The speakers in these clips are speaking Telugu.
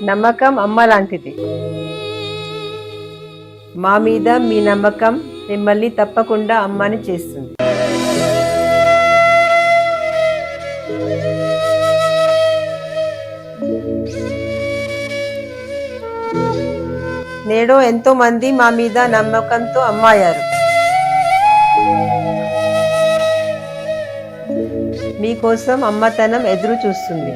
నమ్మకం అమ్మ లాంటిది. మా మీద మీ నమ్మకం మిమ్మల్ని తప్పకుండా అమ్మని చేస్తుంది. నేడు ఎంతో మంది మా మీద నమ్మకంతో అమ్మాయారు. మీకోసం అమ్మతనం ఎదురు చూస్తుంది.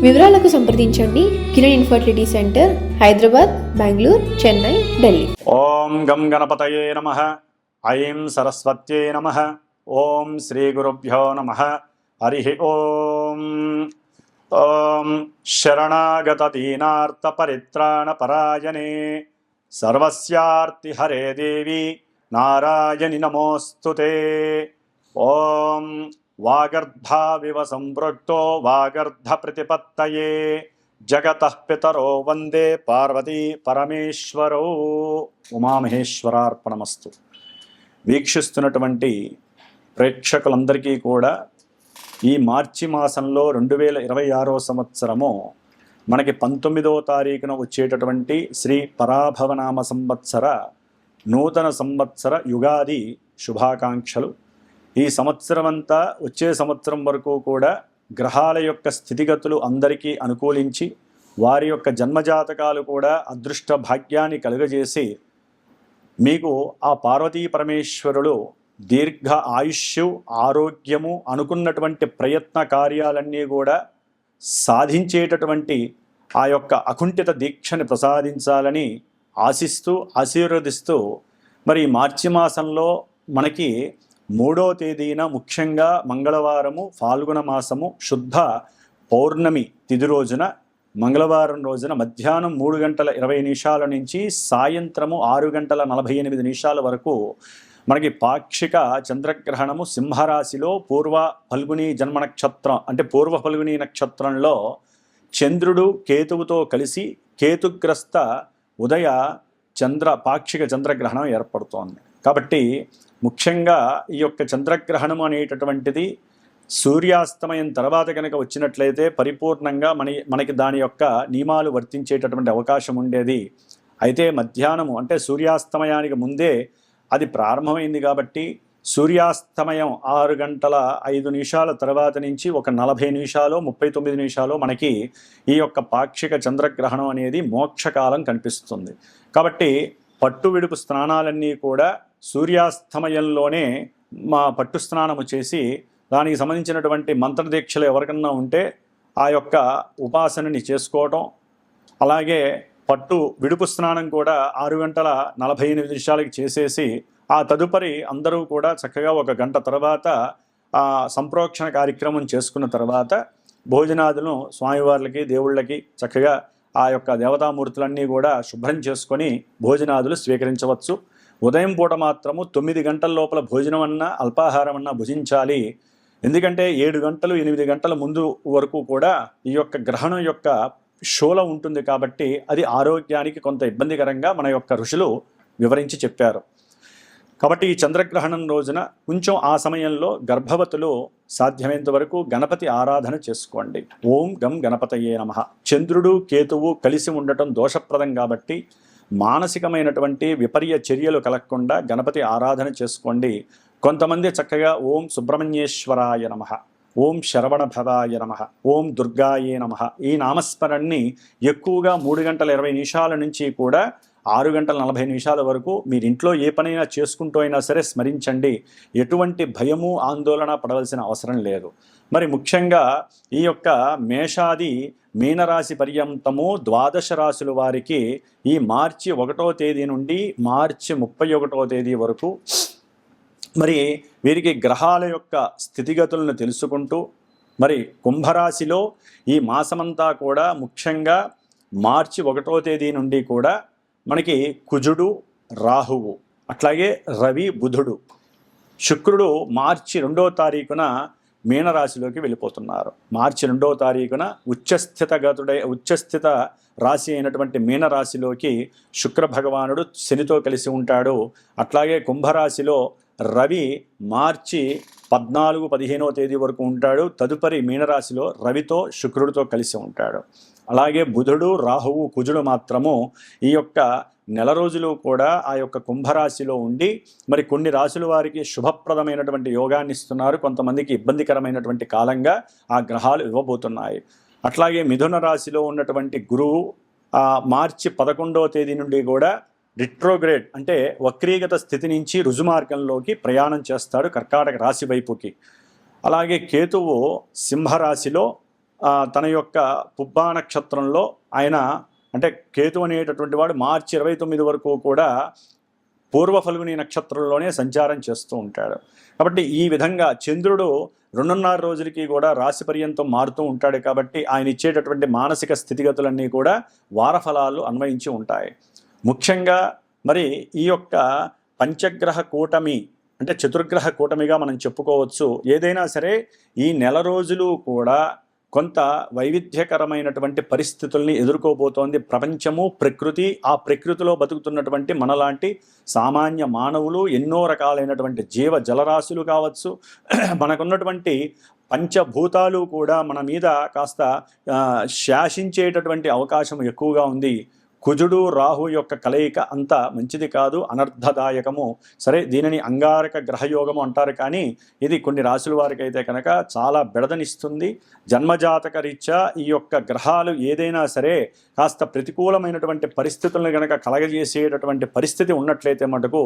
వివరాలకు సంప్రదించండి. Kiran infertility centre, Hyderabad, Bengaluru, Chennai, Delhi. ఓం గం గణపతయే నమః. ఐం సరస్వత్యై నమః. ఓం శ్రీ గురుభ్యో నమః. హరి ఓం. ఓం శరణాగత దీనార్త పరిత్రాణ పరాయణే సర్వస్యార్తి హరే దేవి నారాయణి నమోస్తుతే. ఓం వాగర్ధావివ సంపృక్తో వాగర్ధ ప్రతిపత్తయే జగతః పితరో వందే పార్వతీ పరమేశ్వరో. ఉమామహేశ్వరార్పణమస్తు. వీక్షిస్తున్నటువంటి ప్రేక్షకులందరికీ కూడా ఈ మార్చి మాసంలో 2026 సంవత్సరము మనకి 19వ తారీఖున వచ్చేటటువంటి శ్రీ పరాభవనామ సంవత్సర నూతన సంవత్సర యుగాది శుభాకాంక్షలు. ఈ సంవత్సరం అంతా వచ్చే సంవత్సరం వరకు కూడా గ్రహాల యొక్క స్థితిగతులు అందరికీ అనుకూలించి వారి యొక్క జన్మజాతకాలు కూడా అదృష్ట భాగ్యాన్ని కలుగజేసి మీకు ఆ పార్వతీ పరమేశ్వరులు దీర్ఘ ఆయుష్యు ఆరోగ్యము అనుకున్నటువంటి ప్రయత్న కార్యాలన్నీ కూడా సాధించేటటువంటి ఆ యొక్క అకుంఠిత దీక్షని ప్రసాదించాలని ఆశిస్తూ ఆశీర్వదిస్తూ మరి మార్చి మాసంలో మనకి 3వ తేదీన ముఖ్యంగా మంగళవారము ఫాల్గుణ మాసము శుద్ధ పౌర్ణమి తిథి రోజున మంగళవారం రోజున మధ్యాహ్నం 3:20 నుంచి సాయంత్రము 6:48 వరకు మనకి పాక్షిక చంద్రగ్రహణము సింహరాశిలో పూర్వ ఫల్గుని జన్మ నక్షత్రం అంటే పూర్వ ఫల్గుని నక్షత్రంలో చంద్రుడు కేతువుతో కలిసి కేతుగ్రస్త ఉదయ పాక్షిక చంద్రగ్రహణం ఏర్పడుతోంది. కాబట్టి ముఖ్యంగా ఈ యొక్క చంద్రగ్రహణం అనేటటువంటిది సూర్యాస్తమయం తర్వాత కనుక వచ్చినట్లయితే పరిపూర్ణంగా మనకి దాని యొక్క నియమాలు వర్తించేటటువంటి అవకాశం ఉండేది. అయితే మధ్యాహ్నము అంటే సూర్యాస్తమయానికి ముందే అది ప్రారంభమైంది కాబట్టి సూర్యాస్తమయం 6:05 తర్వాత నుంచి ఒక 40 నిమిషాలు 39 నిమిషాలు మనకి ఈ యొక్క పాక్షిక చంద్రగ్రహణం అనేది మోక్షకాలం కనిపిస్తుంది. కాబట్టి పట్టు విడుపు స్నానాలన్నీ కూడా సూర్యాస్తమయంలోనే పట్టు స్నానము చేసి దానికి సంబంధించినటువంటి మంత్రదీక్షలు ఎవరికన్నా ఉంటే ఆ యొక్క ఉపాసనని చేసుకోవటం, అలాగే పట్టు విడుపు స్నానం కూడా 6:48 చేసేసి ఆ తదుపరి అందరూ కూడా చక్కగా 1 గంట తర్వాత సంప్రోక్షణ కార్యక్రమం చేసుకున్న తర్వాత భోజనాదులను స్వామివార్లకి దేవుళ్ళకి చక్కగా ఆ యొక్క దేవతామూర్తులన్నీ కూడా శుభ్రం చేసుకొని భోజనాదులు స్వీకరించవచ్చు. ఉదయం పూట మాత్రము 9 గంటల లోపల భోజనం అన్నా అల్పాహారం అన్నా భుజించాలి. ఎందుకంటే 7 గంటలు 8 గంటల ముందు వరకు కూడా ఈ యొక్క గ్రహణం యొక్క శూల ఉంటుంది కాబట్టి అది ఆరోగ్యానికి కొంత ఇబ్బందికరంగా మన యొక్క ఋషులు వివరించి చెప్పారు. కాబట్టి ఈ చంద్రగ్రహణం రోజున కొంచెం ఆ సమయంలో గర్భవతులు సాధ్యమైనంత వరకు గణపతి ఆరాధన చేసుకోండి. ఓం గం గణపతయే నమః. చంద్రుడు కేతువు కలిసి ఉండటం దోషప్రదం కాబట్టి మానసికమైనటువంటి విపర్య చర్యలు కలగకుండా గణపతి ఆరాధన చేసుకోండి. కొంతమంది చక్కగా ఓం సుబ్రహ్మణ్యేశ్వరాయ నమః, ఓం శరవణభవాయ నమః, ఓం దుర్గాయే నమః ఈ నామస్మరణని ఎక్కువగా 3:20 నుంచి కూడా 6:40 వరకు మీరు ఇంట్లో ఏ పనైనా చేసుకుంటూ అయినా సరే స్మరించండి. ఎటువంటి భయము ఆందోళన పడవలసిన అవసరం లేదు. మరి ముఖ్యంగా ఈ యొక్క మేషాది మీనరాశి పర్యంతము 12 రాశుల వారికి ఈ మార్చి 1వ తేదీ నుండి మార్చి 31వ తేదీ వరకు మరి వీరికి గ్రహాల యొక్క స్థితిగతులను తెలుసుకుంటూ మరి కుంభరాశిలో ఈ మాసమంతా కూడా ముఖ్యంగా మార్చి 1వ తేదీ నుండి కూడా మనకి కుజుడు రాహువు అట్లాగే రవి బుధుడు శుక్రుడు మార్చి 2వ తారీఖున మీనరాశిలోకి వెళ్ళిపోతున్నారు. మార్చి 2వ తారీఖున ఉచ్చస్థిత రాశి అయినటువంటి మీనరాశిలోకి శుక్ర భగవానుడు శనితో కలిసి ఉంటాడు. అట్లాగే కుంభరాశిలో రవి మార్చి 14, 15వ తేదీ వరకు ఉంటాడు. తదుపరి మీనరాశిలో రవితో శుక్రుడితో కలిసి ఉంటాడు. అలాగే బుధుడు, రాహువు, కుజుడు మాత్రము ఈ యొక్క నెల రోజులు కూడా ఆ యొక్క కుంభరాశిలో ఉండి మరి కొన్ని రాశుల వారికి శుభప్రదమైనటువంటి యోగాన్ని ఇస్తున్నారు, కొంతమందికి ఇబ్బందికరమైనటువంటి కాలంగా ఆ గ్రహాలు ఇవ్వబోతున్నాయి. అట్లాగే మిథున రాశిలో ఉన్నటువంటి గురువు మార్చి 11వ తేదీ నుండి కూడా రిట్రోగ్రేడ్ అంటే వక్రీగత స్థితి నుంచి రుజుమార్గంలోకి ప్రయాణం చేస్తాడు కర్కాటక రాశి వైపుకి. అలాగే కేతువు సింహరాశిలో తన యొక్క పుబ్బా నక్షత్రంలో ఆయన అంటే కేతు అనేటటువంటి వాడు మార్చి 29 వరకు కూడా పూర్వ ఫల్గుని నక్షత్రంలోనే సంచారం చేస్తూ ఉంటాడు. కాబట్టి ఈ విధంగా చంద్రుడు 2.5 రోజులకి కూడా రాశి పర్యంతం మారుతూ ఉంటాడు. కాబట్టి ఆయన ఇచ్చేటటువంటి మానసిక స్థితిగతులన్నీ కూడా వారఫలాలు అన్వయించి ఉంటాయి. ముఖ్యంగా మరి ఈ యొక్క పంచగ్రహ కూటమి అంటే చతుర్గ్రహ కూటమిగా మనం చెప్పుకోవచ్చు. ఏదైనా సరే ఈ నెల రోజులు కూడా కొంత వైవిధ్యకరమైనటువంటి పరిస్థితుల్ని ఎదుర్కోబోతోంది ప్రపంచము, ప్రకృతి. ఆ ప్రకృతిలో బతుకుతున్నటువంటి మనలాంటి సామాన్య మానవులు, ఎన్నో రకాలైనటువంటి జీవ జలరాశులు కావచ్చు, మనకున్నటువంటి పంచభూతాలు కూడా మన మీద కాస్త శాసించేటటువంటి అవకాశం ఎక్కువగా ఉంది. కుజుడు రాహు యొక్క కలయిక అంత మంచిది కాదు, అనర్థదాయకము. సరే, దీనిని అంగారక గ్రహయోగము అంటారు, కానీ ఇది కొన్ని రాశుల వారికి అయితే కనుక చాలా బెడదనిస్తుంది. జన్మజాతక రీత్యా ఈ యొక్క గ్రహాలు ఏదైనా సరే కాస్త ప్రతికూలమైనటువంటి పరిస్థితులను కనుక కలగజేసేటటువంటి పరిస్థితి ఉన్నట్లయితే మటుకు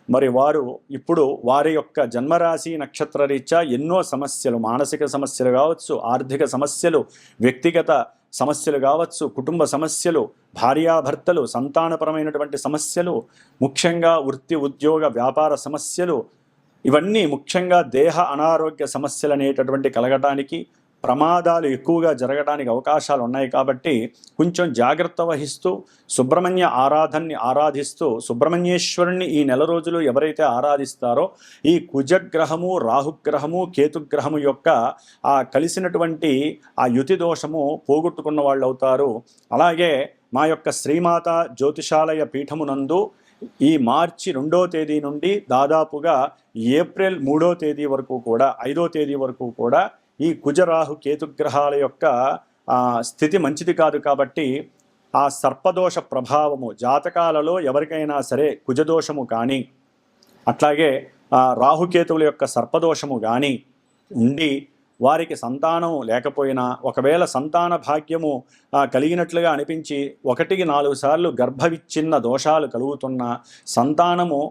మరి వారు ఇప్పుడు వారి యొక్క జన్మరాశి నక్షత్ర రీత్యా ఎన్నో సమస్యలు, మానసిక సమస్యలు కావచ్చు, ఆర్థిక సమస్యలు, వ్యక్తిగత సమస్యలు కావచ్చు, కుటుంబ సమస్యలు, భార్యాభర్తలు, సంతానపరమైనటువంటి సమస్యలు, ముఖ్యంగా వృత్తి ఉద్యోగ వ్యాపార సమస్యలు, ఇవన్నీ ముఖ్యంగా దేహ అనారోగ్య సమస్యలు అనేటటువంటి కలగటానికి, ప్రమాదాలు ఎక్కువగా జరగడానికి అవకాశాలు ఉన్నాయి. కాబట్టి కొంచెం జాగ్రత్త వహిస్తూ సుబ్రహ్మణ్య ఆరాధనని ఆరాధిస్తూ సుబ్రహ్మణ్యేశ్వరుణ్ణి ఈ నెల రోజులు ఎవరైతే ఆరాధిస్తారో ఈ కుజగ్రహము, రాహుగ్రహము, కేతుగ్రహము యొక్క ఆ కలిసినటువంటి ఆ యుతి దోషము పోగొట్టుకున్న వాళ్ళు అవుతారు. అలాగే మా యొక్క శ్రీమాత జ్యోతిషాలయ పీఠమునందు ఈ మార్చి 2వ తేదీ నుండి దాదాపుగా ఏప్రిల్ 3వ తేదీ వరకు కూడా 5వ తేదీ వరకు కూడా ఈ కుజరాహు కేతుగ్రహాల యొక్క స్థితి మంచిది కాదు. కాబట్టి ఆ సర్పదోష ప్రభావము జాతకాలలో ఎవరికైనా సరే కుజదోషము కానీ అట్లాగే రాహుకేతువుల యొక్క సర్పదోషము కానీ ఉండి వారికి సంతానం లేకపోయినా, ఒకవేళ సంతాన భాగ్యము కలిగినట్లుగా అనిపించి 1-4 సార్లు గర్భవిచ్ఛిన్న దోషాలు కలుగుతున్నా, సంతానము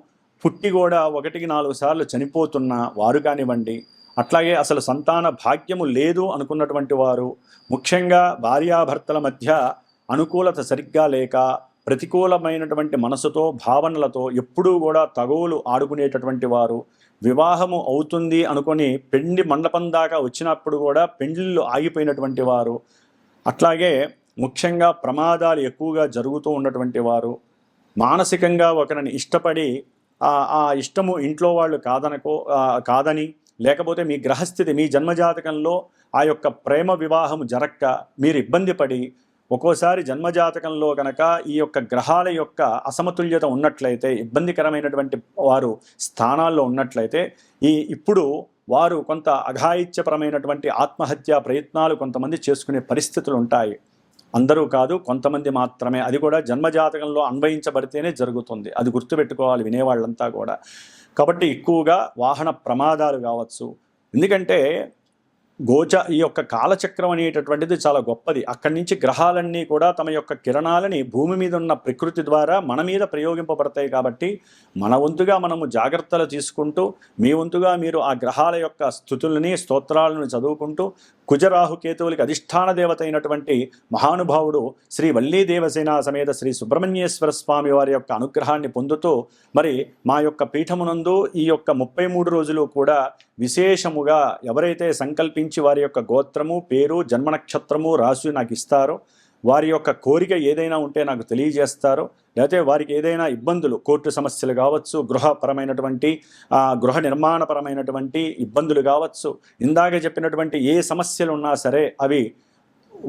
పుట్టి కూడా 1-4 సార్లు చనిపోతున్న వారు కానివ్వండి, అట్లాగే అసలు సంతాన భాగ్యము లేదు అనుకున్నటువంటి వారు, ముఖ్యంగా భార్యాభర్తల మధ్య అనుకూలత సరిగ్గా లేక ప్రతికూలమైనటువంటి మనసుతో భావనలతో ఎప్పుడూ కూడా తగవులు ఆడుకునేటటువంటి వారు, వివాహము అవుతుంది అనుకొని పెండి మండపం దాకా వచ్చినప్పుడు కూడా పెండ్లిళ్ళు ఆగిపోయినటువంటి వారు, అట్లాగే ముఖ్యంగా ప్రమాదాలు ఎక్కువగా జరుగుతూ ఉన్నటువంటి వారు, మానసికంగా ఒకరిని ఇష్టపడి ఆ ఇష్టము ఇంట్లో వాళ్ళు కాదని, లేకపోతే మీ గ్రహస్థితి మీ జన్మజాతకంలో ఆ యొక్క ప్రేమ వివాహం జరక్క మీరు ఇబ్బంది పడి, ఒక్కోసారి జన్మజాతకంలో కనుక ఈ యొక్క గ్రహాల యొక్క అసమతుల్యత ఉన్నట్లయితే, ఇబ్బందికరమైనటువంటి వారు స్థానాల్లో ఉన్నట్లయితే ఇప్పుడు వారు కొంత అఘాయిత్యపరమైనటువంటి ఆత్మహత్యా ప్రయత్నాలు కొంతమంది చేసుకునే పరిస్థితులు ఉంటాయి. అందరూ కాదు, కొంతమంది మాత్రమే. అది కూడా జన్మజాతకంలో అన్వయించబడితేనే జరుగుతుంది. అది గుర్తుపెట్టుకోవాలి వినేవాళ్ళంతా కూడా. కాబట్టి ఎక్కువగా వాహన ప్రమాదాలు కావచ్చు. ఎందుకంటే ఈ యొక్క కాలచక్రం అనేటటువంటిది చాలా గొప్పది. అక్కడి నుంచి గ్రహాలన్నీ కూడా తమ యొక్క కిరణాలని భూమి మీద ఉన్న ప్రకృతి ద్వారా మన మీద ప్రయోగింపబడతాయి. కాబట్టి మన వంతుగా మనము జాగ్రత్తలు తీసుకుంటూ, మీ వంతుగా మీరు ఆ గ్రహాల యొక్క స్థుతుల్ని స్తోత్రాలను చదువుకుంటూ, కుజరాహు కేతువులకి అధిష్టాన దేవత అయినటువంటి మహానుభావుడు శ్రీ వల్లీ దేవసేన సమేత శ్రీ సుబ్రహ్మణ్యేశ్వర స్వామి వారి యొక్క అనుగ్రహాన్ని పొందుతూ మరి మా యొక్క పీఠమునందు ఈ యొక్క 33 రోజులు కూడా విశేషముగా ఎవరైతే సంకల్పించి వారి యొక్క గోత్రము, పేరు, జన్మ నక్షత్రము రాశి నాకు ఇస్తారో, వారి యొక్క కోరిక ఏదైనా ఉంటే నాకు తెలియజేస్తారో, లేకపోతే వారికి ఏదైనా ఇబ్బందులు, కోర్టు సమస్యలు కావచ్చు, గృహపరమైనటువంటి గృహ నిర్మాణపరమైనటువంటి ఇబ్బందులు కావచ్చు, ఇందాక చెప్పినటువంటి ఏ సమస్యలు ఉన్నా సరే అవి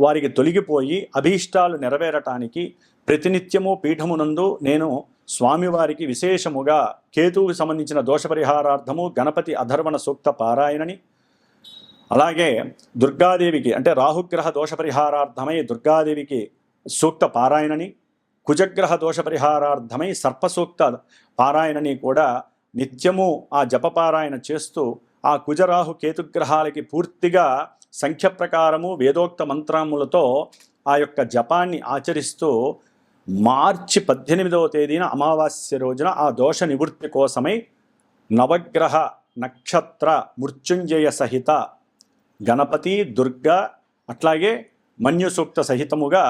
వారికి తొలగిపోయి అభీష్టాలు నెరవేరటానికి ప్రతినిత్యము పీఠమునందు నేను స్వామివారికి విశేషముగా కేతువుకు సంబంధించిన దోషపరిహారార్థము గణపతి అధర్వణ సూక్త పారాయణని, అలాగే దుర్గాదేవికి అంటే రాహుగ్రహ దోషపరిహారార్థమై దుర్గాదేవికి సూక్త పారాయణని, కుజగ్రహ దోషపరిహారార్థమై సర్పసూక్త పారాయణని కూడా నిత్యము ఆ జపపారాయణ చేస్తూ ఆ కుజరాహు కేతుగ్రహాలకి పూర్తిగా సంఖ్య ప్రకారము వేదోక్త మంత్రములతో ఆ యొక్క జపాన్ని ఆచరిస్తూ మార్చి 18వ తేదీన అమావాస్య రోజున ఆ దోష నివృత్తి కోసమై నవగ్రహ నక్షత్ర మృత్యుంజయ సహిత గణపతి దుర్గా అట్లాగే మన్యు సూక్త సహితముగా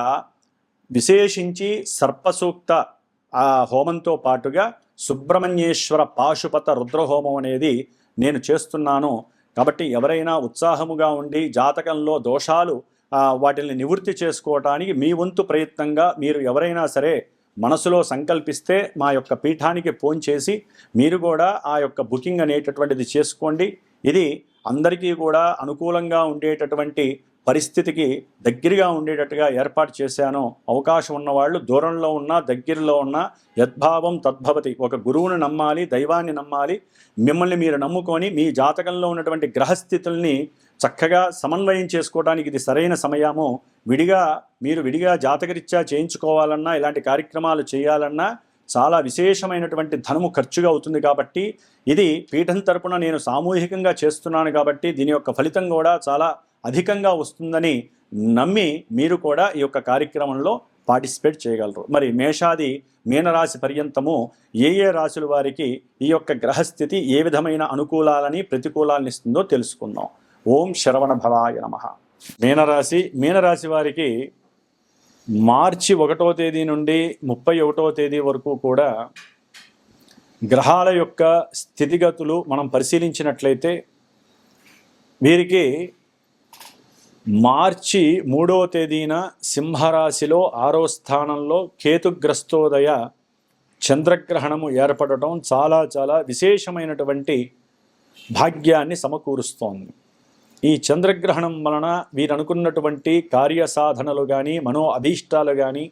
విశేషించి సర్పసూక్త ఆ హోమంతో పాటుగా సుబ్రహ్మణ్యేశ్వర పాశుపత రుద్రహోమం అనేది నేను చేస్తున్నాను. కాబట్టి ఎవరైనా ఉత్సాహముగా ఉండి జాతకంలో దోషాలు వాటిని నివృత్తి చేసుకోవటానికి మీ వంతు ప్రయత్నంగా మీరు ఎవరైనా సరే మనసులో సంకల్పిస్తే మా యొక్క పీఠానికి ఫోన్ చేసి మీరు కూడా ఆ యొక్క బుకింగ్ అనేటటువంటిది చేసుకోండి. ఇది అందరికీ కూడా అనుకూలంగా ఉండేటటువంటి పరిస్థితికి దగ్గరగా ఉండేటట్టుగా ఏర్పాటు చేశాను. అవకాశం ఉన్నవాళ్ళు దూరంలో ఉన్నా దగ్గరలో ఉన్నా యద్భావం తద్భవతి. ఒక గురువుని నమ్మాలి, దైవాన్ని నమ్మాలి. మిమ్మల్ని మీరు నమ్ముకొని మీ జాతకంలో ఉన్నటువంటి గ్రహస్థితుల్ని చక్కగా సమన్వయం చేసుకోవడానికి ఇది సరైన సమయము. మీరు విడిగా జాతకరీత్యా చేయించుకోవాలన్నా ఇలాంటి కార్యక్రమాలు చేయాలన్నా చాలా విశేషమైనటువంటి ధనము ఖర్చుగా అవుతుంది. కాబట్టి ఇది పీఠం తరపున నేను సామూహికంగా చేస్తున్నాను కాబట్టి దీని యొక్క ఫలితం కూడా చాలా అధికంగా వస్తుందని నమ్మి మీరు కూడా ఈ యొక్క కార్యక్రమంలో పార్టిసిపేట్ చేయగలరు. మరి మేషాది మీనరాశి పర్యంతము ఏ రాశుల వారికి ఈ యొక్క గ్రహస్థితి ఏ విధమైన అనుకూలాలని ప్రతికూలాలను ఇస్తుందో తెలుసుకుందాం. ఓం శరవణ భవాయ నమః. మీనరాశి వారికి మార్చి 1వ తేదీ నుండి 31వ తేదీ వరకు కూడా గ్రహాల యొక్క స్థితిగతులు మనం పరిశీలించినట్లయితే వీరికి మార్చి 3వ తేదీన సింహరాశిలో 6వ స్థానంలో కేతుగ్రస్తోదయ చంద్రగ్రహణము ఏర్పడటం చాలా చాలా విశేషమైనటువంటి భాగ్యాన్ని సమకూరుస్తోంది. ఈ చంద్రగ్రహణం వలన వీరు అనుకున్నటువంటి కార్యసాధనలు కానీ మనో అభీష్టాలు కానీ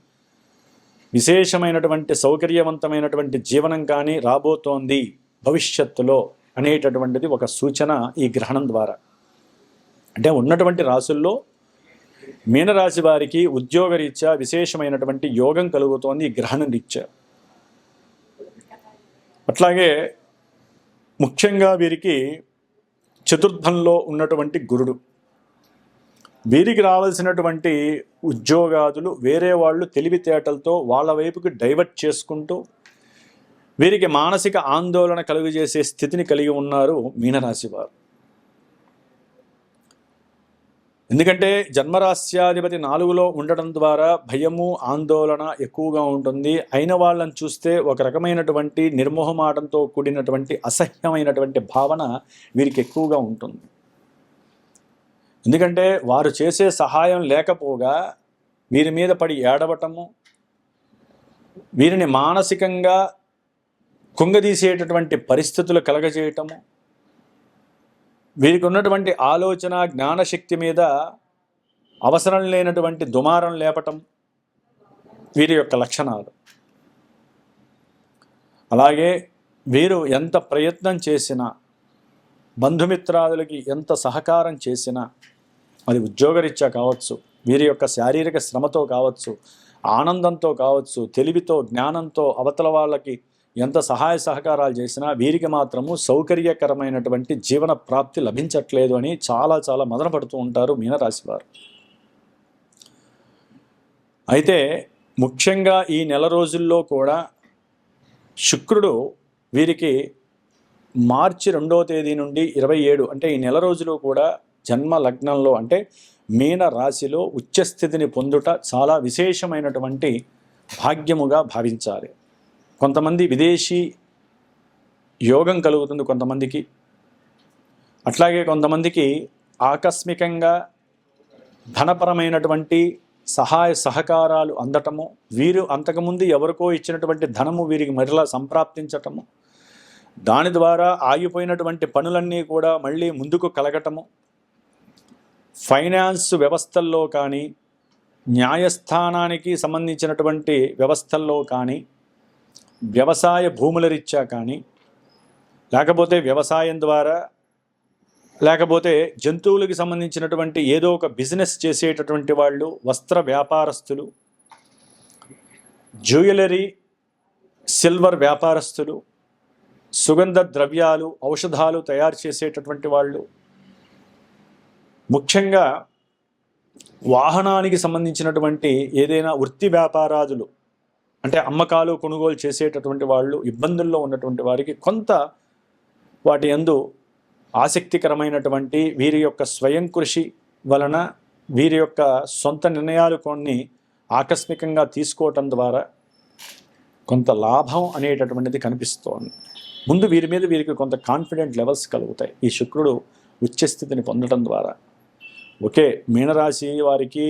విశేషమైనటువంటి సౌకర్యవంతమైనటువంటి జీవనం కానీ రాబోతోంది భవిష్యత్తులో అనేటటువంటిది ఒక సూచన ఈ గ్రహణం ద్వారా. అంటే ఉన్నటువంటి రాసుల్లో మీనరాశి వారికి ఉద్యోగరీత్యా విశేషమైనటువంటి యోగం కలుగుతోంది ఈ గ్రహణం రీత్యా. అట్లాగే ముఖ్యంగా వీరికి చతుర్థంలో ఉన్నటువంటి గురుడు, వీరికి రావాల్సినటువంటి ఉద్యోగాదులు వేరే వాళ్ళు తెలివితేటలతో వాళ్ళ వైపుకి డైవర్ట్ చేసుకుంటూ వీరికి మానసిక ఆందోళన కలుగజేసే స్థితిని కలిగి ఉన్నారు మీనరాశి వారు. ఎందుకంటే జన్మరాశ్యాధిపతి 4లో ఉండటం ద్వారా భయము ఆందోళన ఎక్కువగా ఉంటుంది. అయిన వాళ్ళని చూస్తే ఒక రకమైనటువంటి నిర్మోహమాటంతో కూడినటువంటి అసహ్యమైనటువంటి భావన వీరికి ఎక్కువగా ఉంటుంది. ఎందుకంటే వారు చేసే సహాయం లేకపోగా వీరి మీద పడి ఏడవటము, వీరిని మానసికంగా కుంగదీసేటటువంటి పరిస్థితులు కలగజేయటము, వీరికి ఉన్నటువంటి ఆలోచన జ్ఞానశక్తి మీద అవసరం లేనటువంటి దుమారం లేపటం వీరి యొక్క లక్షణాలు. అలాగే వీరు ఎంత ప్రయత్నం చేసినా, బంధుమిత్రాదులకి ఎంత సహకారం చేసినా, అది ఉద్యోగరీత్యా కావచ్చు, వీరి యొక్క శారీరక శ్రమతో కావచ్చు, ఆనందంతో కావచ్చు, తెలివితో జ్ఞానంతో అవతల వాళ్ళకి ఎంత సహాయ సహకారాలు చేసినా వీరికి మాత్రము సౌకర్యకరమైనటువంటి జీవన ప్రాప్తి లభించట్లేదు అని చాలా చాలా మదన పడుతూ ఉంటారు మీనరాశి వారు. అయితే ముఖ్యంగా ఈ నెల రోజుల్లో కూడా శుక్రుడు వీరికి మార్చి 2వ తేదీ నుండి 27 అంటే ఈ నెల రోజులు కూడా జన్మ లగ్నంలో అంటే మీన రాశిలో ఉచ్చస్థితిని పొందుట చాలా విశేషమైనటువంటి భాగ్యముగా భావించాలి. కొంతమంది విదేశీ యోగం కలుగుతుంది కొంతమందికి. అట్లాగే కొంతమందికి ఆకస్మికంగా ధనపరమైనటువంటి సహాయ సహకారాలు అందటము, వీరు అంతకుముందు ఎవరికో ఇచ్చినటువంటి ధనము వీరికి మరలా సంప్రాప్తించటము, దాని ద్వారా ఆగిపోయినటువంటి పనులన్నీ కూడా మళ్ళీ ముందుకు కలగటము, ఫైనాన్స్ వ్యవస్థల్లో కానీ న్యాయస్థానానికి సంబంధించినటువంటి వ్యవస్థల్లో కానీ, వ్యవసాయ భూముల రీత్యా కానీ, లేకపోతే వ్యవసాయం ద్వారా, లేకపోతే జంతువులకి సంబంధించినటువంటి ఏదో ఒక బిజినెస్ చేసేటటువంటి వాళ్ళు, వస్త్ర వ్యాపారస్తులు, జ్యువెలరీ, సిల్వర్ వ్యాపారస్తులు, సుగంధ ద్రవ్యాలు, ఔషధాలు తయారు చేసేటటువంటి వాళ్ళు, ముఖ్యంగా వాహనానికి సంబంధించినటువంటి ఏదైనా వృత్తి వ్యాపారాదులు అంటే అమ్మకాలు కొనుగోలు చేసేటటువంటి వాళ్ళు, ఇబ్బందుల్లో ఉన్నటువంటి వారికి కొంత వాటి యందు ఆసక్తికరమైనటువంటి వీరి యొక్క స్వయం కృషి వలన, వీరి యొక్క సొంత నిర్ణయాలు కొన్ని ఆకస్మికంగా తీసుకోవటం ద్వారా కొంత లాభం అనేటటువంటిది కనిపిస్తోంది. ముందు వీరి మీద వీరికి కొంత కాన్ఫిడెంట్ లెవెల్స్ కలుగుతాయి ఈ శుక్రుడు ఉచ్చస్థితిని పొందడం ద్వారా. ఓకే, మీనరాశి వారికి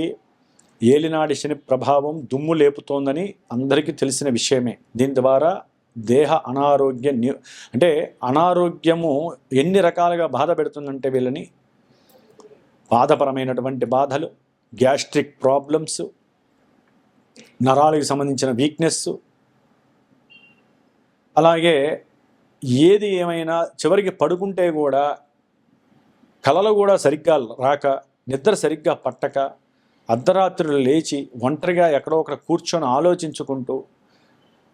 ఏలినాడి శని ప్రభావం దుమ్ము లేపుతోందని అందరికీ తెలిసిన విషయమే. దీని ద్వారా దేహ అంటే అనారోగ్యము ఎన్ని రకాలుగా బాధ పెడుతుందంటే వీళ్ళని బాధపరమైనటువంటి బాధలు, గ్యాస్ట్రిక్ ప్రాబ్లమ్స్, నరాలకు సంబంధించిన వీక్నెస్, అలాగే ఏది ఏమైనా చివరికి పడుకుంటే కూడా కలలు కూడా సరిగ్గా రాక, నిద్ర సరిగ్గా పట్టక, అర్ధరాత్రులు లేచి ఒంటరిగా ఎక్కడో ఒకటి కూర్చొని ఆలోచించుకుంటూ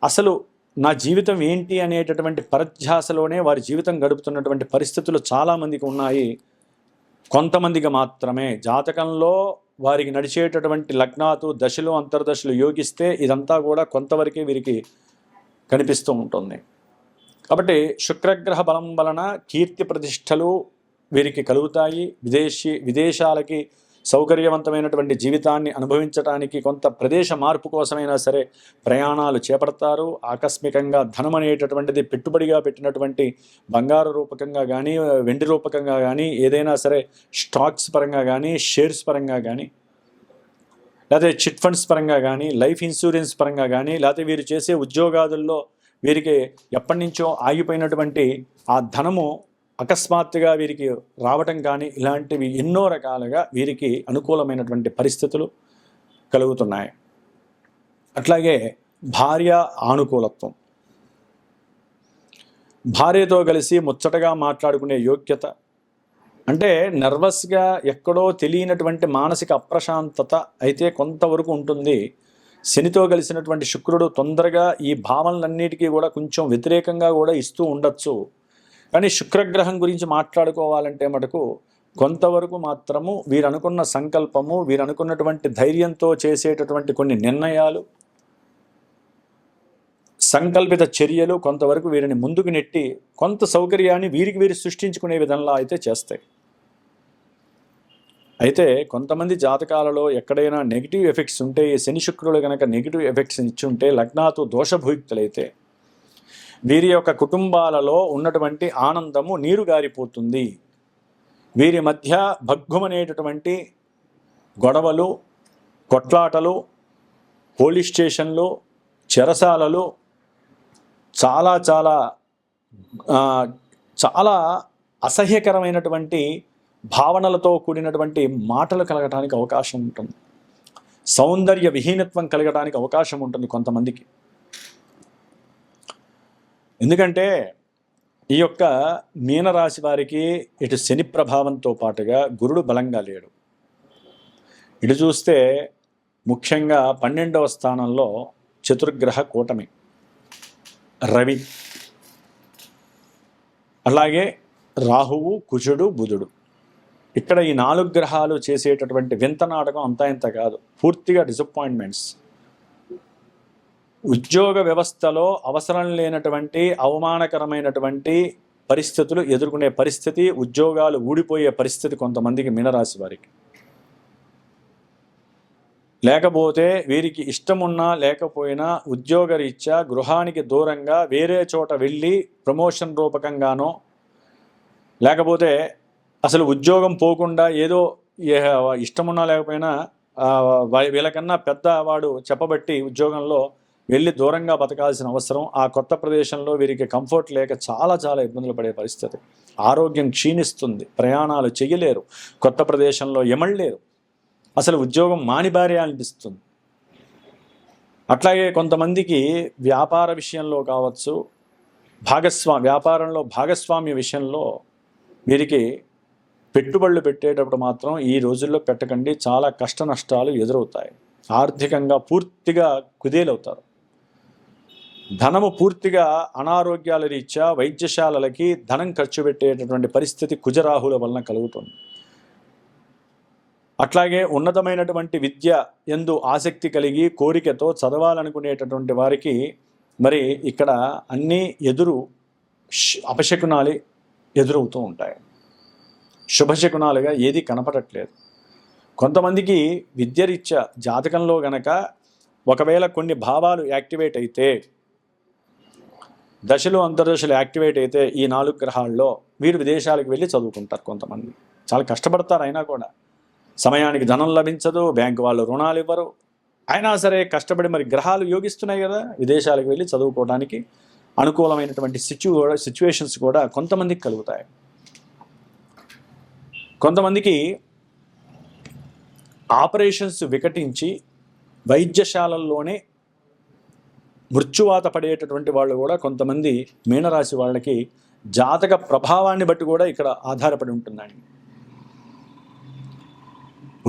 అసలు నా జీవితం ఏంటి అనేటటువంటి పరధ్యాసలోనే వారి జీవితం గడుపుతున్నటువంటి పరిస్థితులు చాలామందికి ఉన్నాయి. కొంతమందికి మాత్రమే జాతకంలో వారికి నడిచేటటువంటి లగ్నాలు, దశలు, అంతర్దశలు యోగిస్తే ఇదంతా కూడా కొంతవరకే వీరికి కనిపిస్తూ ఉంటుంది. కాబట్టి శుక్రగ్రహ బలం వలన కీర్తి ప్రతిష్టలు వీరికి కలుగుతాయి. విదేశాలకి సౌకర్యవంతమైనటువంటి జీవితాన్ని అనుభవించడానికి కొంత ప్రదేశ మార్పు కోసమైనా సరే ప్రయాణాలు చేపడతారు. ఆకస్మికంగా ధనం అనేటటువంటిది పెట్టుబడిగా పెట్టినటువంటి బంగారు రూపకంగా కానీ, వెండి రూపకంగా కానీ, ఏదైనా సరే స్టాక్స్ పరంగా కానీ, షేర్స్ పరంగా కానీ, లేకపోతే చిట్ ఫండ్స్ పరంగా కానీ, లైఫ్ ఇన్సూరెన్స్ పరంగా కానీ, లేకపోతే వీరు చేసే ఉద్యోగాదుల్లో వీరికి ఎప్పటి నుంచో ఆగిపోయినటువంటి ఆ ధనము అకస్మాత్తుగా వీరికి రావటం కానీ, ఇలాంటివి ఎన్నో రకాలుగా వీరికి అనుకూలమైనటువంటి పరిస్థితులు కలుగుతున్నాయి. అట్లాగే భార్య ఆనుకూలత్వం, భార్యతో కలిసి ముచ్చటగా మాట్లాడుకునే యోగ్యత, అంటే నర్వస్గా ఎక్కడో తెలియనటువంటి మానసిక అప్రశాంతత అయితే కొంతవరకు ఉంటుంది. శనితో కలిసినటువంటి శుక్రుడు తొందరగా ఈ భావనలన్నిటికీ కూడా కొంచెం వ్యతిరేకంగా కూడా ఇస్తూ ఉండొచ్చు. కానీ శుక్రగ్రహం గురించి మాట్లాడుకోవాలంటే మటుకు కొంతవరకు మాత్రము వీరు అనుకున్న సంకల్పము, వీరు అనుకున్నటువంటి ధైర్యంతో చేసేటటువంటి కొన్ని నిర్ణయాలు, సంకల్పిత చర్యలు కొంతవరకు వీరిని ముందుకు నెట్టి కొంత సౌకర్యాన్ని వీరు సృష్టించుకునే విధంగా అయితే చేస్తాయి. అయితే కొంతమంది జాతకాలలో ఎక్కడైనా నెగిటివ్ ఎఫెక్ట్స్ ఉంటే, శని శుక్రులు కనుక నెగిటివ్ ఎఫెక్ట్స్ ఇచ్చి ఉంటే, లగ్నాతో దోషభూయుక్తులైతే వీరి యొక్క కుటుంబాలలో ఉన్నటువంటి ఆనందము నీరు గారిపోతుంది. వీరి మధ్య భగ్గుమనేటటువంటి గొడవలు, కొట్లాటలు, పోలీస్ స్టేషన్లు, చెరసాలలు, చాలా చాలా చాలా అసహ్యకరమైనటువంటి భావనలతో కూడినటువంటి మాటలు కలగటానికి అవకాశం ఉంటుంది. సౌందర్య విహీనత్వం కలగడానికి అవకాశం ఉంటుంది కొంతమందికి. ఎందుకంటే ఈ యొక్క మీనరాశి వారికి ఇటు శని ప్రభావంతో పాటుగా గురుడు బలంగా లేడు. ఇటు చూస్తే ముఖ్యంగా 12వ స్థానంలో చతుర్గ్రహ కూటమి రవి, అలాగే రాహువు, కుజుడు, బుధుడు. ఇక్కడ ఈ 4 గ్రహాలు చేసేటటువంటి వింత నాటకం అంతా ఇంత కాదు, పూర్తిగా డిసప్పాయింట్మెంట్స్. ఉద్యోగ వ్యవస్థలో అవసరం లేనటువంటి అవమానకరమైనటువంటి పరిస్థితులు ఎదుర్కొనే పరిస్థితి, ఉద్యోగాలు ఊడిపోయే పరిస్థితి కొంతమందికి మీనరాశి వారికి. లేకపోతే వీరికి ఇష్టమున్నా లేకపోయినా ఉద్యోగరీత్యా గృహానికి దూరంగా వేరే చోట వెళ్ళి ప్రమోషన్ రూపకంగానో, లేకపోతే అసలు ఉద్యోగం పోకుండా ఏదో ఇష్టమున్నా లేకపోయినా వీళ్ళకన్నా పెద్దవాడు చెప్పబట్టి ఉద్యోగంలో వెళ్ళి దూరంగా బతకాల్సిన అవసరం, ఆ కొత్త ప్రదేశంలో వీరికి కంఫర్ట్ లేక చాలా చాలా ఇబ్బందులు పడే పరిస్థితి. ఆరోగ్యం క్షీణిస్తుంది, ప్రయాణాలు చేయలేరు, కొత్త ప్రదేశంలో ఎమళ్ళలేరు. అసలు ఉద్యోగం మానిబారే అనిపిస్తుంది. అట్లాగే కొంతమందికి వ్యాపార విషయంలో కావచ్చు, వ్యాపారంలో భాగస్వామ్య విషయంలో వీరికి పెట్టుబడులు పెట్టేటప్పుడు మాత్రం ఈ రోజుల్లో పెట్టకండి, చాలా కష్ట నష్టాలు ఎదురవుతాయి. ఆర్థికంగా పూర్తిగా కుదేలవుతారు. ధనము పూర్తిగా అనారోగ్యాల రీత్యా వైద్యశాలలకి ధనం ఖర్చు పెట్టేటటువంటి పరిస్థితి కుజరాహుల వలన కలుగుతుంది. అట్లాగే ఉన్నతమైనటువంటి విద్య యందు ఆసక్తి కలిగి కోరికతో చదవాలనుకునేటటువంటి వారికి మరి ఇక్కడ అన్నీ అపశకునాలు ఎదురవుతూ ఉంటాయి. శుభశకునాలుగా ఏది కనపడట్లేదు. కొంతమందికి విద్యరీత్యా జాతకంలో గనక ఒకవేళ కొన్ని భావాలు యాక్టివేట్ అయితే, దశలు అంతర్దశలు యాక్టివేట్ అయితే ఈ 4 గ్రహాల్లో వీరు విదేశాలకు వెళ్ళి చదువుకుంటారు. కొంతమంది చాలా కష్టపడతారు, అయినా కూడా సమయానికి ధనం లభించదు, బ్యాంకు వాళ్ళు రుణాలు ఇవ్వరు. అయినా సరే కష్టపడి మరి గ్రహాలు యోగిస్తున్నాయి కదా, విదేశాలకు వెళ్ళి చదువుకోవడానికి అనుకూలమైనటువంటి సిచ్యువేషన్స్ కూడా కొంతమందికి కలుగుతాయి. కొంతమందికి ఆపరేషన్స్ వికటించి వైద్యశాలల్లోనే మృత్యువాత పడేటటువంటి వాళ్ళు కూడా కొంతమంది మీనరాశి వాళ్ళకి జాతక ప్రభావాన్ని బట్టి కూడా ఇక్కడ ఆధారపడి ఉంటుందండి.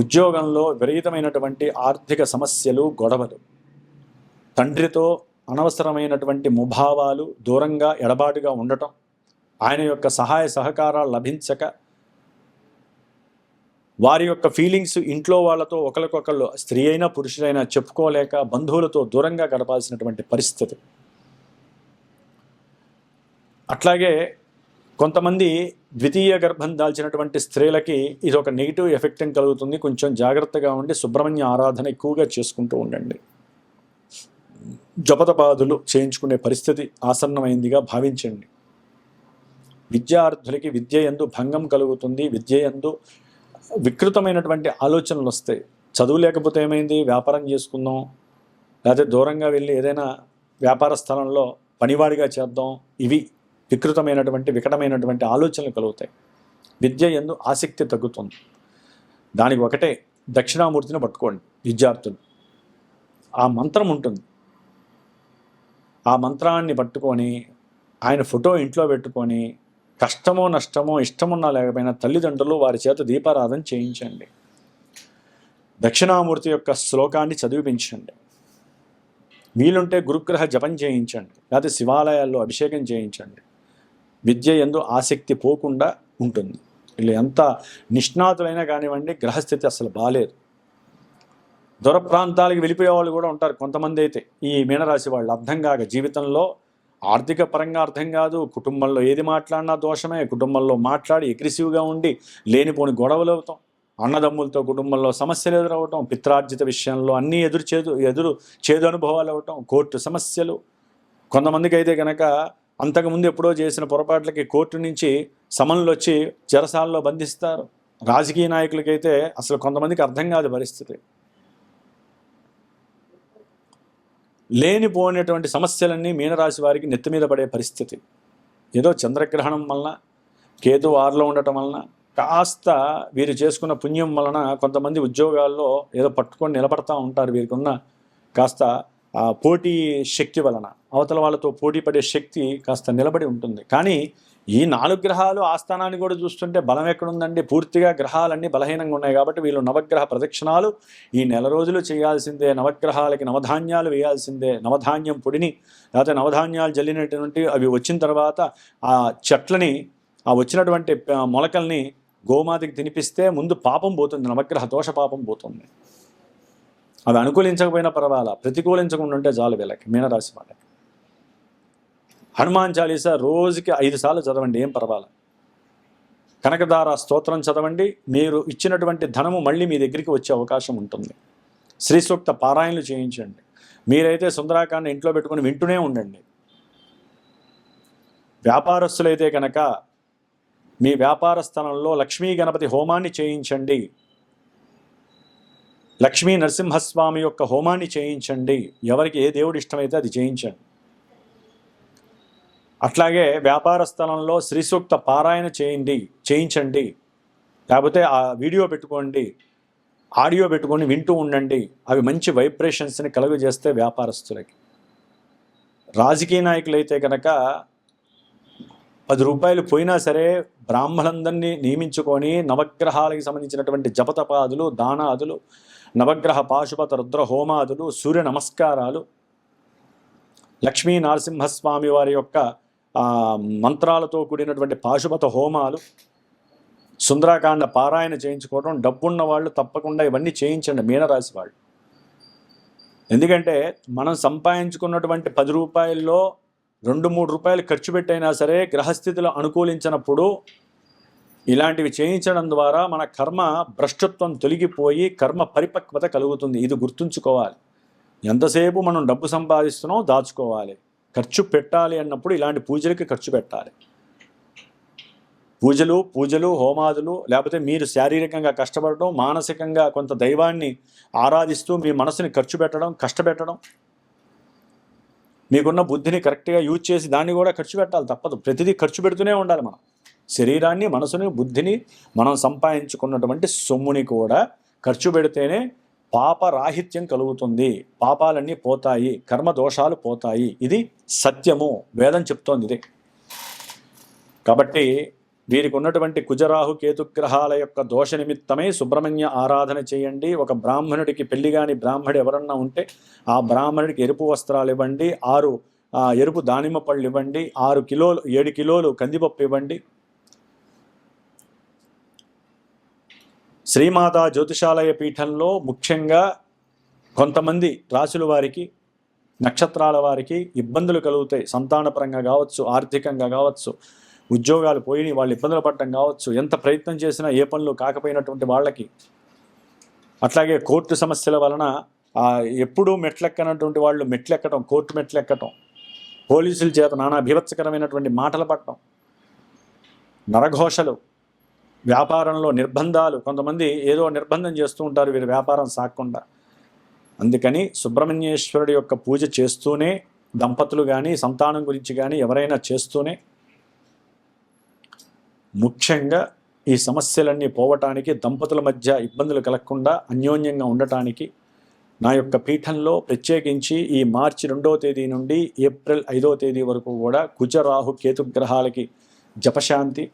ఉద్యోగంలో విపరీతమైనటువంటి ఆర్థిక సమస్యలు, గొడవలు, తండ్రితో అనవసరమైనటువంటి ముభావాలు, దూరంగా ఎడబాటుగా ఉండటం, ఆయన యొక్క సహాయ సహకారాలు లభించక వారి యొక్క ఫీలింగ్స్ ఇంట్లో వాళ్ళతో ఒకరికొకళ్ళు, స్త్రీ అయినా పురుషులైనా చెప్పుకోలేక బంధువులతో దూరంగా గడపాల్సినటువంటి పరిస్థితి. అట్లాగే కొంతమంది ద్వితీయ గర్భం దాల్చినటువంటి స్త్రీలకి ఇది ఒక నెగిటివ్ ఎఫెక్ట్ కలుగుతుంది. కొంచెం జాగ్రత్తగా ఉండి సుబ్రహ్మణ్య ఆరాధన ఎక్కువగా చేసుకుంటూ ఉండండి. జపతపాదులు చేయించుకునే పరిస్థితి ఆసన్నమైందిగా భావించండి. విద్యార్థులకి విద్య యందు భంగం కలుగుతుంది. విద్య యందు వికృతమైనటువంటి ఆలోచనలు వస్తాయి. చదువు లేకపోతే ఏమైంది, వ్యాపారం చేసుకుందాం, లేకపోతే దూరంగా వెళ్ళి ఏదైనా వ్యాపార స్థలంలో పనివాడిగా చేద్దాం, ఇవి వికటమైనటువంటి ఆలోచనలు కలుగుతాయి. విద్య యందు ఆసక్తి తగ్గుతుంది. దానికి ఒకటే దక్షిణామూర్తిని పట్టుకోండి విద్యార్థులు. ఆ మంత్రం ఉంటుంది, ఆ మంత్రాన్ని పట్టుకొని ఆయన ఫోటో ఇంట్లో పెట్టుకొని కష్టమో నష్టమో ఇష్టమున్నా లేకపోయినా తల్లిదండ్రులు వారి చేత దీపారాధన చేయించండి. దక్షిణామూర్తి యొక్క శ్లోకాన్ని చదివిపించండి. వీలుంటే గురుగ్రహ జపం చేయించండి, లేకపోతే శివాలయాల్లో అభిషేకం చేయించండి. విద్య యందు ఆసక్తి పోకుండా ఉంటుంది. వీళ్ళు ఎంత నిష్ణాతులైనా కానివ్వండి, గ్రహస్థితి అసలు బాలేదు. దూర ప్రాంతాలకు వెళ్ళిపోయే వాళ్ళు కూడా ఉంటారు కొంతమంది. అయితే ఈ మీనరాశి వాళ్ళు అర్థం కాక జీవితంలో ఆర్థిక పరంగా అర్థం కాదు, కుటుంబంలో ఏది మాట్లాడినా దోషమే, కుటుంబంలో మాట్లాడి అగ్రెసివ్గా ఉండి లేనిపోని గొడవలు అవుతాం, అన్నదమ్ములతో కుటుంబంలో సమస్యలు ఎదురవటం, పిత్రార్జిత విషయంలో అన్నీ చేదు అనుభవాలు అవటం, కోర్టు సమస్యలు. కొంతమందికి అయితే కనుక అంతకుముందు ఎప్పుడో చేసిన పొరపాట్లకి కోర్టు నుంచి సమన్లు వచ్చి చెరసాలలో బంధిస్తారు. రాజకీయ నాయకులకైతే అసలు కొంతమందికి అర్థం కాదు పరిస్థితి. లేనిపోయినటువంటి సమస్యలన్నీ మీనరాశి వారికి నెత్తి మీద పడే పరిస్థితి. ఏదో చంద్రగ్రహణం వలన, కేతు 6లో ఉండటం వలన, కాస్త వీరు చేసుకున్న పుణ్యం వలన కొంతమంది ఉద్యోగాల్లో ఏదో పట్టుకొని నిలబడతా ఉంటారు. వీరికి ఉన్న కాస్త పోటీ శక్తి వలన అవతల వాళ్ళతో పోటీ పడే శక్తి కాస్త నిలబడి ఉంటుంది. కానీ ఈ 4 గ్రహాలు ఆస్థానాన్ని కూడా చూస్తుంటే బలం ఎక్కడుందండి? పూర్తిగా గ్రహాలన్నీ బలహీనంగా ఉన్నాయి. కాబట్టి వీళ్ళు నవగ్రహ ప్రదక్షిణాలు ఈ నెల రోజులు చేయాల్సిందే. నవగ్రహాలకి నవధాన్యాలు వేయాల్సిందే. నవధాన్యం పొడిని లేకపోతే నవధాన్యాలు జల్లినటువంటి అవి వచ్చిన తర్వాత ఆ చెట్లని, ఆ వచ్చినటువంటి మొలకల్ని గోమాతకి తినిపిస్తే ముందు పాపం పోతుంది, నవగ్రహ దోష పాపం పోతుంది. అవి అనుకూలించకపోయినా పర్వాలా, ప్రతికూలించకుండా ఉంటే చాలు వీళ్ళకి, మీనరాశి వాళ్ళకి. హనుమాన్ చాలీసా రోజుకి 5 సార్లు చదవండి, ఏం పర్వాలా. కనకదార స్తోత్రం చదవండి, మీరు ఇచ్చినటువంటి ధనము మళ్ళీ మీ దగ్గరికి వచ్చే అవకాశం ఉంటుంది. శ్రీ సూక్త పారాయణలు చేయించండి. మీరైతే సుందరాకాండ ఇంట్లో పెట్టుకుని వింటూనే ఉండండి. వ్యాపారస్తులైతే కనుక మీ వ్యాపార స్థలంలో లక్ష్మీ గణపతి హోమాన్ని చేయించండి. లక్ష్మీ నరసింహస్వామి యొక్క హోమాన్ని చేయించండి. ఎవరికి ఏ దేవుడు ఇష్టమైతే అది చేయించండి. అట్లాగే వ్యాపార స్థలంలో శ్రీ సూక్త పారాయణ చేయించండి. లేకపోతే ఆ వీడియో పెట్టుకోండి. ఆడియో పెట్టుకొని వింటూ ఉండండి. అవి మంచి వైబ్రేషన్స్ని కలుగజేస్తే వ్యాపారస్తులకి. రాజకీయ నాయకులైతే కనుక 10 రూపాయలు పోయినా సరే బ్రాహ్మణులందరినీ నియమించుకొని నవగ్రహాలకు సంబంధించినటువంటి జపతపాదులు, దానాదులు, నవగ్రహ పాశుపత రుద్ర హోమాదులు, సూర్య నమస్కారాలు, లక్ష్మీ నరసింహస్వామి వారి యొక్క మంత్రాలతో కూడినటువంటి పాశుపత హోమాలు, సుందరాకాండ పారాయణ చేయించుకోవడం, డబ్బున్న వాళ్ళు తప్పకుండా ఇవన్నీ చేయించండి మీనరాశి వాళ్ళు. ఎందుకంటే మనం సంపాదించుకున్నటువంటి 10 రూపాయల్లో 2-3 రూపాయలు ఖర్చు పెట్టైనా సరే గ్రహస్థితులు అనుకూలించినప్పుడు ఇలాంటివి చేయించడం ద్వారా మన కర్మ భ్రష్టత్వం తొలగిపోయి కర్మ పరిపక్వత కలుగుతుంది. ఇది గుర్తుంచుకోవాలి. ఎంతసేపు మనం డబ్బు సంపాదిస్తున్నాం దాచుకోవాలి. ఖర్చు పెట్టాలి అన్నప్పుడు ఇలాంటి పూజలకి ఖర్చు పెట్టాలి. పూజలు హోమాదులు, లేకపోతే మీరు శారీరకంగా కష్టపడడం, మానసికంగా కొంత దైవాన్ని ఆరాధిస్తూ మీ మనసుని ఖర్చు పెట్టడం, కష్టపెట్టడం, మీకున్న బుద్ధిని కరెక్ట్గా యూజ్ చేసి దాన్ని కూడా ఖర్చు పెట్టాలి. తప్పదు. ప్రతిదీ ఖర్చు పెడుతూనే ఉండాలి. మనం శరీరాన్ని, మనసుని, బుద్ధిని, మనం సంపాదించుకున్నటువంటి సొమ్ముని కూడా ఖర్చు పెడితేనే పాపరాహిత్యం కలుగుతుంది. పాపాలన్నీ పోతాయి, కర్మదోషాలు పోతాయి. ఇది సత్యము, వేదం చెప్తోంది ఇదే. కాబట్టి వీరికి ఉన్నటువంటి కుజరాహు కేతుగ్రహాల యొక్క దోష నిమిత్తమై సుబ్రహ్మణ్య ఆరాధన చేయండి. ఒక బ్రాహ్మణుడికి పెళ్లి కాని బ్రాహ్మణుడు ఎవరన్నా ఉంటే ఆ బ్రాహ్మణుడికి ఎరుపు వస్త్రాలు ఇవ్వండి, 6 ఎరుపు దానిమ్మ పళ్ళు ఇవ్వండి, 7 కిలోలు కందిపప్పు ఇవ్వండి. శ్రీమాతా జ్యోతిషాలయ పీఠంలో ముఖ్యంగా కొంతమంది రాశుల వారికి, నక్షత్రాల వారికి ఇబ్బందులు కలుగుతాయి. సంతానపరంగా కావచ్చు, ఆర్థికంగా కావచ్చు, ఉద్యోగాలు పోయి వాళ్ళు ఇబ్బందులు పడటం కావచ్చు, ఎంత ప్రయత్నం చేసినా ఏ పనులు కాకపోయినటువంటి వాళ్ళకి, అట్లాగే కోర్టు సమస్యల వలన ఎప్పుడూ మెట్లెక్కనటువంటి వాళ్ళు మెట్లెక్కటం, కోర్టు మెట్లెక్కటం, పోలీసుల చేత నానా భీభత్సకరమైనటువంటి మాటలు పడటం, నరఘోషలు, వ్యాపారంలో నిర్బంధాలు. కొంతమంది ఏదో నిర్బంధం చేస్తూ ఉంటారు వీరి వ్యాపారం సాగకుండా. అందుకని సుబ్రహ్మణ్యేశ్వరుడి యొక్క పూజ చేస్తూనే, దంపతులు కానీ సంతానం గురించి కానీ ఎవరైనా చేస్తూనే, ముఖ్యంగా ఈ సమస్యలన్నీ పోవటానికి, దంపతుల మధ్య ఇబ్బందులు కలగకుండా అన్యోన్యంగా ఉండటానికి నా యొక్క పీఠంలో ప్రత్యేకించి ఈ మార్చి 2వ తేదీ నుండి ఏప్రిల్ 5వ తేదీ వరకు కూడా కుజరాహు కేతుగ్రహాలకి జపశాంతి,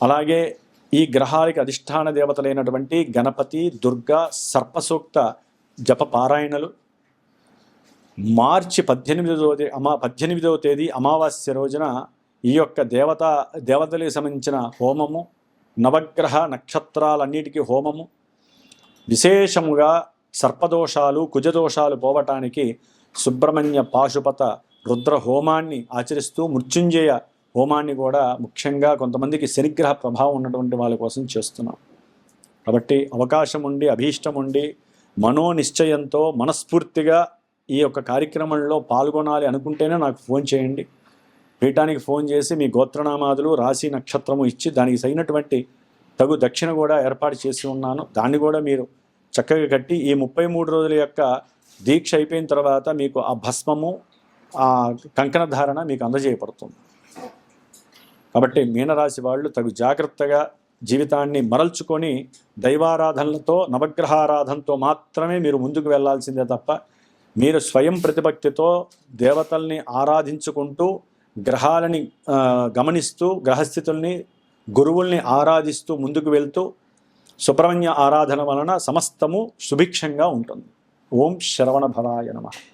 అలాగే ఈ గ్రహాలకి అధిష్టాన దేవతలైనటువంటి గణపతి, దుర్గా, సర్పసూక్త జప పారాయణలు, మార్చి 18వ తేదీ అమావాస్య రోజున ఈ యొక్క దేవతలకు సంబంధించిన హోమము, నవగ్రహ నక్షత్రాలన్నిటికీ హోమము, విశేషముగా సర్పదోషాలు, కుజదోషాలు పోవటానికి సుబ్రహ్మణ్య పాశుపత రుద్ర హోమాన్ని ఆచరిస్తూ, మృత్యుంజయ హోమాన్ని కూడా ముఖ్యంగా కొంతమందికి శనిగ్రహ ప్రభావం ఉన్నటువంటి వాళ్ళ కోసం చేస్తున్నాం. కాబట్టి అవకాశం ఉండి, అభీష్టం ఉండి, మనోనిశ్చయంతో మనస్ఫూర్తిగా ఈ యొక్క కార్యక్రమంలో పాల్గొనాలి అనుకుంటేనే నాకు ఫోన్ చేయండి. పీఠానికి ఫోన్ చేసి మీ గోత్రనామాదులు, రాశి, నక్షత్రము ఇచ్చి దానికి సైనటువంటి తగు దక్షిణ కూడా ఏర్పాటు చేసి ఉన్నాను. దాన్ని కూడా మీరు చక్కగా కట్టి ఈ 33 రోజుల యొక్క దీక్ష అయిపోయిన తర్వాత మీకు ఆ భస్మము, ఆ కంకణ ధారణ మీకు అందజేయబడుతుంది. కాబట్టి మీనరాశి వాళ్ళు తగు జాగ్రత్తగా జీవితాన్ని మరల్చుకొని దైవారాధనలతో, నవగ్రహారాధనతో మాత్రమే మీరు ముందుకు వెళ్ళాల్సిందే తప్ప మీరు స్వయం ప్రతిభక్తితో దేవతల్ని ఆరాధించుకుంటూ, గ్రహాలని గమనిస్తూ, గ్రహస్థితుల్ని, గురువుల్ని ఆరాధిస్తూ ముందుకు వెళ్తూ సుబ్రహ్మణ్య ఆరాధన వలన సమస్తము సుభిక్షంగా ఉంటుంది. ఓం శరవణ భవాయ నమః.